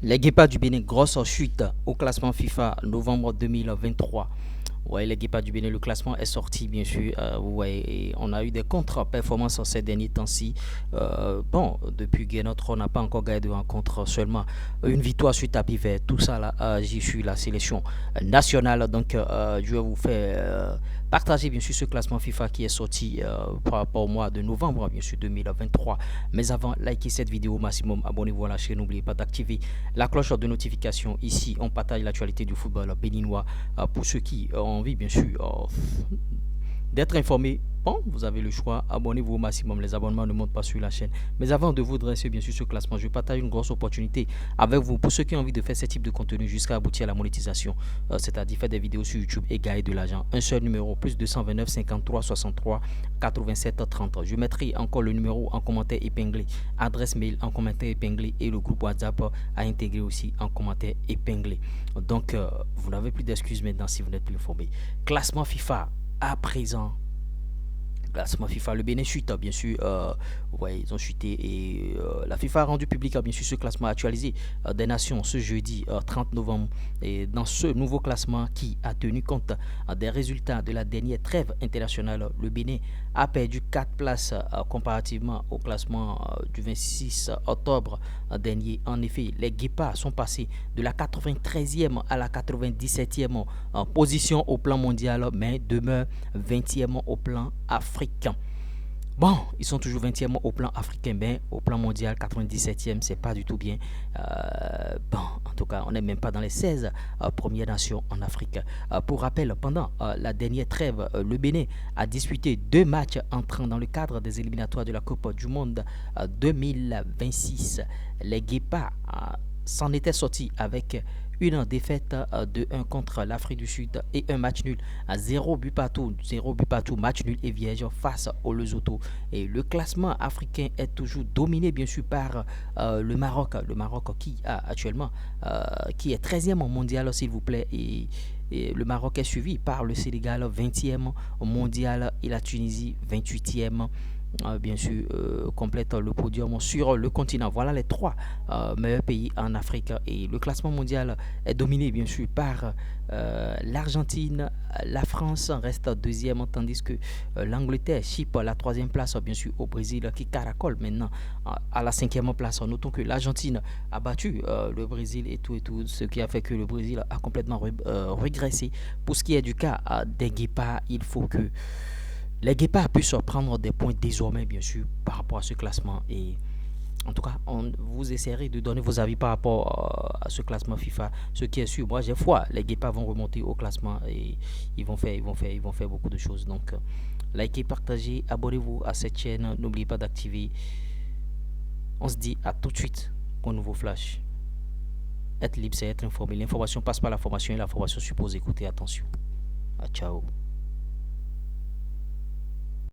Les Guépards du Bénin, grosse chute au classement FIFA novembre 2023. Ouais, les Guépards du Bénin, le classement est sorti, bien sûr. Ouais, et on a eu des contre-performances ces derniers temps-ci. Bon, depuis Guénot, on n'a pas encore gagné de rencontre, seulement une victoire sur tapis vert. Tout ça, là, j'y suis la sélection nationale. Donc, je vais vous faire partager, bien sûr, ce classement FIFA qui est sorti par rapport au mois de novembre, bien sûr, 2023. Mais avant, likez cette vidéo au maximum, abonnez-vous à la chaîne, n'oubliez pas d'activer la cloche de notification. Ici, on partage l'actualité du football béninois pour ceux qui ont envie, bien sûr, d'être informés. Bon, vous avez le choix, abonnez-vous au maximum, les abonnements ne montent pas sur la chaîne. Mais avant de vous dresser bien sûr ce classement, je partage une grosse opportunité avec vous pour ceux qui ont envie de faire ce type de contenu jusqu'à aboutir à la monétisation, c'est-à-dire faire des vidéos sur YouTube et gagner de l'argent. Un seul numéro, plus 229 53 63 87 30. Je mettrai encore le numéro en commentaire épinglé, adresse mail en commentaire épinglé et le groupe WhatsApp à intégrer aussi en commentaire épinglé. Donc, vous n'avez plus d'excuses maintenant si vous n'êtes plus informé. Classement FIFA à présent. Classement FIFA, le Bénin chute, bien sûr. Ouais, ils ont chuté et la FIFA a rendu public, bien sûr, ce classement actualisé des nations ce jeudi 30 novembre. Et dans ce nouveau classement qui a tenu compte des résultats de la dernière trêve internationale, le Bénin a perdu 4 places comparativement au classement du 26 octobre dernier. En effet, les Guépards sont passés de la 93e à la 97e position au plan mondial, mais demeurent 20e au plan africain. Bon, ils sont toujours 20e au plan africain, mais au plan mondial, 97e, c'est pas du tout bien. Bon, en tout cas, on n'est même pas dans les 16 premières nations en Afrique. Pour rappel, pendant la dernière trêve, le Bénin a disputé 2 matchs entrant dans le cadre des éliminatoires de la Coupe du Monde 2026. Les Guépards s'en étaient sortis avec une défaite de 1 contre l'Afrique du Sud et un match nul à 0 but partout, match nul et vierge face au Lesotho. Et le classement africain est toujours dominé bien sûr par le Maroc qui a actuellement qui est 13e au mondial s'il vous plaît, et le Maroc est suivi par le Sénégal 20e au mondial et la Tunisie 28e. Bien sûr, complète le podium sur le continent. Voilà les 3 meilleurs pays en Afrique. Et le classement mondial est dominé bien sûr par l'Argentine. La France reste 2e, tandis que l'Angleterre chipe la 3e place, bien sûr, au Brésil qui caracole maintenant à la 5e place. Notons que l'Argentine a battu le Brésil et tout, ce qui a fait que le Brésil a complètement régressé. Pour ce qui est du cas des Guépards, il faut que les Guépards puissent prendre des points désormais, bien sûr, par rapport à ce classement. Et en tout cas, vous essaierez de donner vos avis par rapport à ce classement FIFA. Ce qui est sûr, moi j'ai foi, les Guépards vont remonter au classement et ils vont faire beaucoup de choses. Donc, likez, partagez, abonnez-vous à cette chaîne. N'oubliez pas d'activer. On se dit à tout de suite pour un nouveau flash. Être libre, c'est être informé. L'information passe par la formation et la formation suppose écouter. Attention. Ciao.